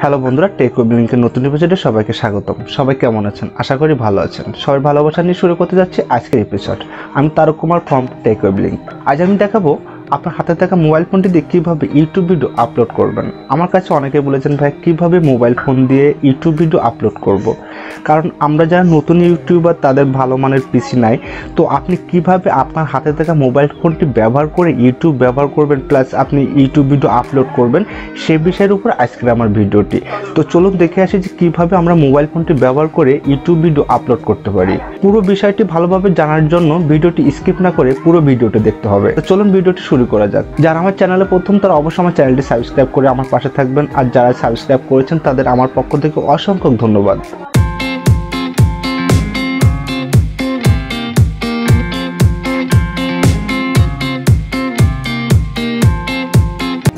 Hello বন্ধুরা, take ওয়েবলিংকের নতুন এপিসোডে সবাইকে স্বাগতম। সবাই কেমন আছেন? আশা করি ভালো আছেন। সবাই ভালোবাসা নিয়ে শুরু করতে যাচ্ছি আজকের এপিসোড। আমি তারক কুমার ফ্রম টেক ওয়েবলিংক। আজ আমি দেখাবো আপনার হাতে থাকা মোবাইল ফোনটি দিয়ে কীভাবে ইউটিউব ভিডিও আপলোড করবেন। আমার কাছে অনেকে বলেছেন ভাই কীভাবে মোবাইল ফোন দিয়ে ইউটিউব ভিডিও আপলোড করব। কারণ আমরা যারা নতুন ইউটিউবার তাদের ভালো মানের পিসি নাই, তো আপনি কিভাবে আপনার হাতে থাকা মোবাইল ফোনটি ব্যবহার করে ইউটিউব ব্যবহার করবেন প্লাস আপনি ইউটিউব ভিডিও আপলোড করবেন সেই বিষয়ের উপর আজকের আমার ভিডিওটি। তো চলুন দেখে আসি যে কীভাবে আমরা মোবাইল ফোনটি ব্যবহার করে ইউটিউব ভিডিও আপলোড করতে পারি। পুরো বিষয়টি ভালোভাবে জানার জন্য ভিডিওটি স্কিপ না করে পুরো ভিডিওটি দেখতে হবে। তো চলুন ভিডিওটি শুরু করা যাক। যারা আমার চ্যানেলে প্রথম তারা অবশ্যই আমার চ্যানেলটি সাবস্ক্রাইব করে আমার পাশে থাকবেন, আর যারা সাবস্ক্রাইব করেছেন তাদের আমার পক্ষ থেকে অসংখ্য ধন্যবাদ।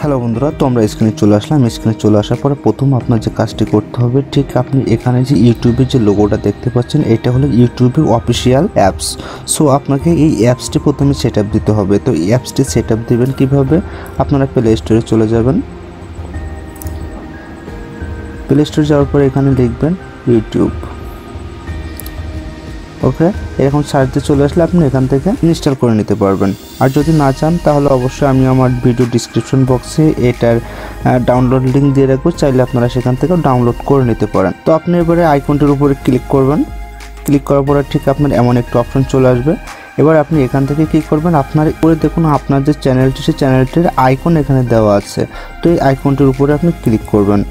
হ্যালো বন্ধুরা, তো আমরা স্ক্রিনে চলে আসলাম। স্ক্রিনে চলে আসার পরে প্রথম আপনার যে কাজটি করতে হবে, ঠিক আপনি এখানে যে ইউটিউবের যে লোগোটা দেখতে পাচ্ছেন এটা হলো ইউটিউবের অফিসিয়াল অ্যাপস। সো আপনাকে এই অ্যাপসটি প্রথমে সেট আপ দিতে হবে। তো এই অ্যাপসটি সেট আপ দেবেন কীভাবে? আপনারা প্লে স্টোরে চলে যাবেন। প্লে স্টোরে যাওয়ার পরে এখানে লিখবেন ইউটিউব। ওকে, এখন সার্চ দিয়ে চলে আসলে আপনি এখান থেকে ইনস্টল করে নিতে পারবেন। আর যদি না চান তাহলে অবশ্যই আমি আমার ভিডিও ডিসক্রিপশন বক্সে এটার ডাউনলোড লিঙ্ক দিয়ে রাখবো, চাইলে আপনারা সেখান থেকে ডাউনলোড করে নিতে পারেন। তো আপনি এবারে আইকনটির উপরে ক্লিক করবেন। ক্লিক করার পরে ঠিক আপনার এমন একটা অপশন চলে আসবে। এবার আপনি এখান থেকে কী করবেন, আপনার উপরে দেখুন আপনার যে চ্যানেলটি সেই চ্যানেলটির আইকন এখানে দেওয়া আছে। তো এই আইকনটির উপরে আপনি ক্লিক করবেন।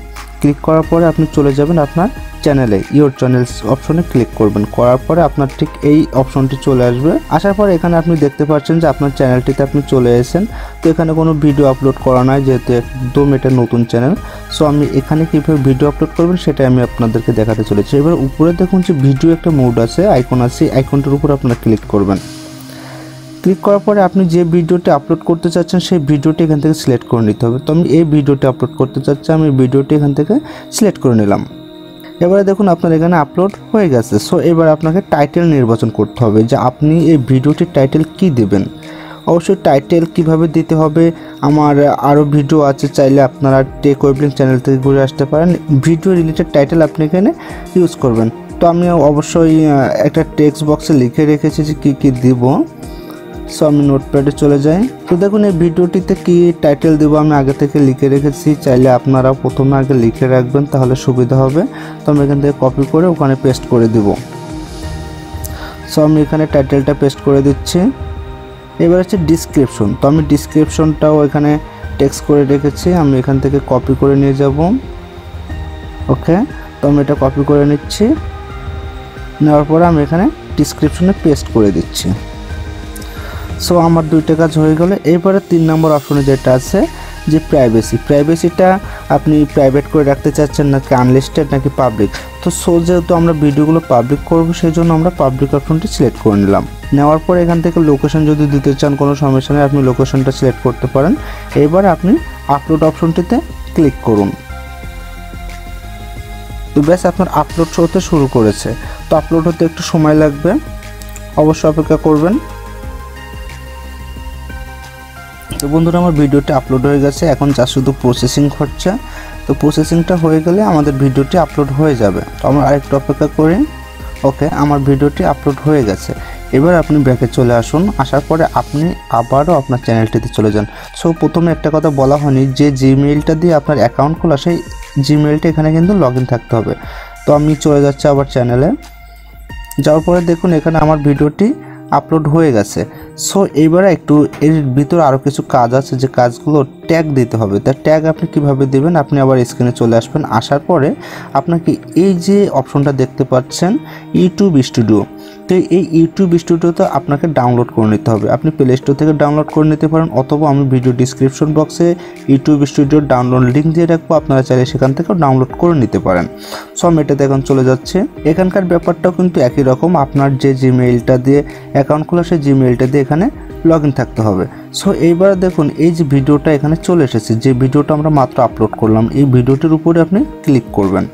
ক্লিক করার পরে আপনি চলে যাবেন আপনার চ্যানেলে, ইওর চ্যানেলস অপশনে ক্লিক করবেন। করার পরে আপনার ঠিক এই অপশনটি চলে আসবে। আসার পরে এখানে আপনি দেখতে পাচ্ছেন যে আপনার চ্যানেলটিতে আপনি চলে এসেছেন। তো এখানে কোনো ভিডিও আপলোড করা নাই, যেহেতু একদম এটা নতুন চ্যানেল। সো আমি এখানে কীভাবে ভিডিও আপলোড করবেন সেটাই আমি আপনাদেরকে দেখাতে চলেছি। এবার উপরে দেখুন যে ভিডিও একটা মোড আছে, আইকন আছে, আইকনটির উপর আপনারা ক্লিক করবেন। ক্লিক করার পরে আপনি যে ভিডিওটি আপলোড করতে চাচ্ছেন সেই ভিডিওটি এখান থেকে সিলেক্ট করে নিতে হবে। তো আমি এই ভিডিওটি আপলোড করতে চাচ্ছি, আমি ভিডিওটি এখান থেকে সিলেক্ট করে নিলাম। এবারে দেখুন আপনার এখানে আপলোড হয়ে গেছে। সো এবার আপনাকে টাইটেল নির্বাচন করতে হবে যে আপনি এই ভিডিওটির টাইটেল কি দেবেন। অবশ্যই টাইটেল কিভাবে দিতে হবে আমার আরও ভিডিও আছে, চাইলে আপনারা টেক ওয়েবলিংক চ্যানেল থেকে ঘুরে আসতে পারেন। ভিডিও রিলেটেড টাইটেল আপনি এখানে ইউজ করবেন। তো আমি অবশ্যই একটা টেক্সট বক্সে লিখে রেখেছি যে কী কী দিব। সো আমি নোটপ্যাডে চলে যাই। তো দেখুন এই ভিডিওটিতে কি টাইটেল দেবো আমি আগে থেকে লিখে রেখেছি, চাইলে আপনারা প্রথমে আগে লিখে রাখবেন তাহলে সুবিধা হবে। তো আমি এখান থেকে কপি করে ওখানে পেস্ট করে দিব। সো আমি এখানে টাইটেলটা পেস্ট করে দিচ্ছি। এবার হচ্ছে ডিসক্রিপশন। তো আমি ডিসক্রিপশনটাও এখানে টেক্সট করে রেখেছি, আমি এখান থেকে কপি করে নিয়ে যাব। ওকে, তো আমি এটা কপি করে নিচ্ছি। নেওয়ার পরে আমি এখানে ডিসক্রিপশনে পেস্ট করে দিচ্ছি। সো আমার দুইটা কাজ হয়ে গেলে এরপরে 3 নম্বর অপশনে যেটা আছে যে প্রাইভেসিটা আপনি প্রাইভেট করে রাখতে চাচ্ছেন নাকি আনলিস্টেড নাকি পাবলিক। তো যেহেতু আমরা ভিডিওগুলো পাবলিক করব সেই জন্য আমরা পাবলিক অপশনটি সিলেক্ট করে নিলাম। নেওয়ার পরে এখান থেকে লোকেশন যদি দিতে চান কোনো সমস্যা নেই, আপনি লোকেশনটা সিলেক্ট করতে পারেন। এবার আপনি আপলোড অপশনটিতে ক্লিক করুন। তো ব্যাস আপনার আপলোড হতে শুরু করেছে। তো আপলোড হতে একটু সময় লাগবে, অবশ্যই অপেক্ষা করবেন। তো বন্ধুরা আমার ভিডিওটি আপলোড হয়ে গেছে, এখন যা শুধু প্রসেসিং হচ্ছে। তো প্রসেসিংটা হয়ে গেলে আমাদের ভিডিওটি আপলোড হয়ে যাবে। তো আমরা আরেকটু অপেক্ষা করি। ওকে, আমার ভিডিওটি আপলোড হয়ে গেছে। এবার আপনি ব্যাকে চলে আসুন। আসার পরে আপনি আবারও আপনার চ্যানেলটিতে চলে যান। সো প্রথমে একটা কথা বলা হয়নি, যে জিমেইলটা দিয়ে আপনার অ্যাকাউন্ট খোলা সেই জিমেইলটা এখানে কিন্তু লগ ইন থাকতে হবে। তো আমি চলে যাচ্ছি আবার চ্যানেলে। যাওয়ার পরে দেখুন এখানে আমার ভিডিওটি আপলোড হয়ে গেছে। সো এইবারে একটু এর ভিতরে আরও কিছু কাজ আছে, যে কাজগুলো ট্যাগ দিতে হবে। তার ট্যাগ আপনি কিভাবে দিবেন, আপনি আবার স্ক্রিনে চলে আসবেন। আসার পরে আপনাকে এই যে অপশনটা দেখতে পাচ্ছেন ইউটিউব স্টুডিও, তো এই ইউটিউব স্টুডিওতে আপনাকে ডাউনলোড করে নিতে হবে। আপনি প্লে স্টোর থেকে ডাউনলোড করে নিতে পারেন, অথবা আমি ভিডিও ডিসক্রিপশন বক্সে ইউটিউব স্টুডিওর ডাউনলোড লিঙ্ক দিয়ে রাখবো, আপনারা চাইলে সেখান থেকেও ডাউনলোড করে নিতে পারেন। সো আমি এটাতে এখন চলে যাচ্ছে। এখানকার ব্যাপারটাও কিন্তু একই রকম, আপনার যে জিমেইলটা দিয়ে অ্যাকাউন্ট খোলা সেই জিমেইলটা দিয়ে এখানে লগ ইন থাকতে হবে। সো এইবার দেখুন এই যে ভিডিওটা এখানে চলে এসেছে, যে ভিডিওটা আমরা মাত্র আপলোড করলাম, এই ভিডিওটির উপরে আপনি ক্লিক করবেন।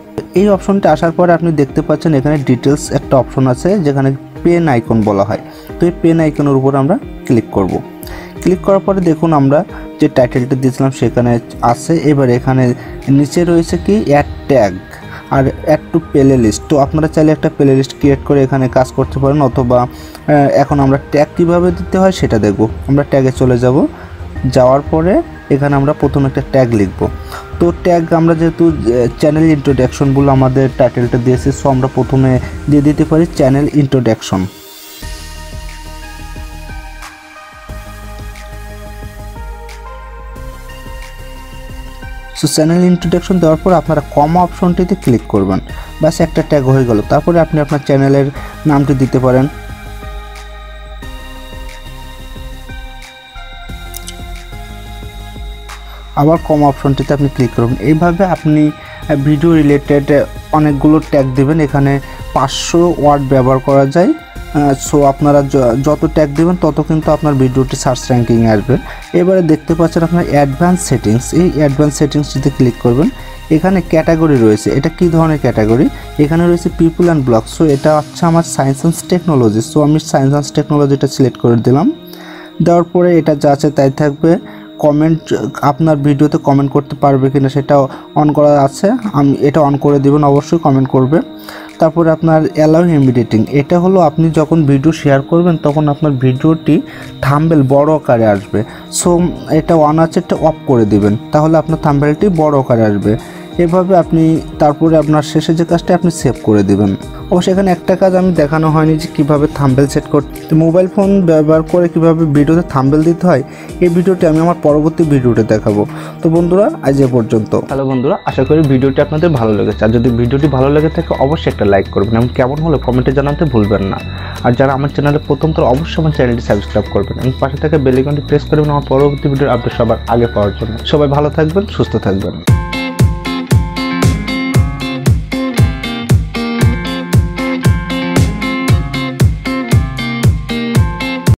এই অপশনটা আসার পরে আপনি দেখতে পাচ্ছেন এখানে ডিটেলস একটা অপশন আছে যেখানে পেন আইকন বলা হয়। তো এই পেন আইকনের উপর আমরা ক্লিক করব। ক্লিক করার পরে দেখুন আমরা যে টাইটেলটা দিয়েছিলাম সেখানে আছে। এবার এখানে নিচে রয়েছে কি অ্যাড ট্যাগ আর অ্যাড টু প্লে লিস্ট। তো আপনারা চাইলে একটা প্লে লিস্ট ক্রিয়েট করে এখানে কাজ করতে পারেন, অথবা এখন আমরা ট্যাগ কীভাবে দিতে হয় সেটা দেখব। আমরা ট্যাগে চলে যাব, যাওয়ার পরে এখানে আমরা প্রথমে একটা ট্যাগ লিখব। তো ট্যাগ আমরা যেহেতু চ্যানেল ইন্ট্রোডাকশন বলে আমাদের টাইটেলটা দিয়েছি, সো আমরা প্রথমে দিয়ে দিতে পারি channel introduction. So channel introduction দেওয়ার পর আপনারা কমা অপশনটিতে ক্লিক করবেন, ব্যাস একটা ট্যাগ হয়ে গেল। তারপরে আপনি আপনার চ্যানেলের নামটি দিতে পারেন। আবার কমা অপশনটিতে আপনি ক্লিক করবেন। এইভাবে আপনি ভিডিও রিলেটেড অনেকগুলো ট্যাগ দেবেন। এখানে 500 ওয়ার্ড ব্যবহার করা যায়। সো আপনারা যত ট্যাগ দেবেন তত কিন্তু আপনার ভিডিওটি সার্চ র্যাঙ্কিংয়ে আসবে। এবারে দেখতে পাচ্ছেন আপনার অ্যাডভান্স সেটিংস, এই অ্যাডভান্স সেটিংসটিতে ক্লিক করবেন। এখানে ক্যাটাগরি রয়েছে, এটা কি ধরনের ক্যাটাগরি? এখানে রয়েছে পিপল অ্যান্ড ব্লগ। সো এটা হচ্ছে আমার সায়েন্স অ্যান্ড টেকনোলজি। সো আমি সায়েন্স অ্যান্ড টেকনোলজিটা সিলেক্ট করে দিলাম। দেওয়ার পরে এটা যা আছে তাই থাকবে। কমেন্ট, আপনার ভিডিওতে কমেন্ট করতে পারবে কিনা সেটা অন করা আছে, আমি এটা অন করে দেবেন, অবশ্যই কমেন্ট করবে। তারপরে আপনার অ্যালাউ এডিটিং, এটা হলো আপনি যখন ভিডিও শেয়ার করবেন তখন আপনার ভিডিওটি থাম্বনেল বড় আকারে আসবে। সো এটা অন আছে, এটা অফ করে দিবেন, তাহলে আপনার থাম্বনেলটি বড় আকারে আসবে। এভাবে আপনি তারপরে আপনার শেষে যে কাজটা আপনি সেভ করে দিবেন। অবশ্য এখানে একটা কাজ আমি দেখানো হয়নি যে কীভাবে থাম্বনেল সেট করতে, মোবাইল ফোন ব্যবহার করে কীভাবে ভিডিওতে থাম্বনেল দিতে হয়, এই ভিডিওটি আমি আমার পরবর্তী ভিডিওতে দেখাবো। তো বন্ধুরা আজ এ পর্যন্ত। হ্যালো বন্ধুরা, আশা করি ভিডিওটি আপনাদের ভালো লেগেছে। আর যদি ভিডিওটি ভালো লেগে থাকে অবশ্যই একটা লাইক করবেন এবং কেমন হলো কমেন্টে জানাতে ভুলবেন না। আর যারা আমার চ্যানেলে প্রথম তো অবশ্যই আমার চ্যানেলটি সাবস্ক্রাইব করবেন এবং পাশে থাকা বেল আইকনটি প্রেস করবেন আমার পরবর্তী ভিডিওর আপডেট সবার আগে পাওয়ার জন্য। সবাই ভালো থাকবেন, সুস্থ থাকবেন।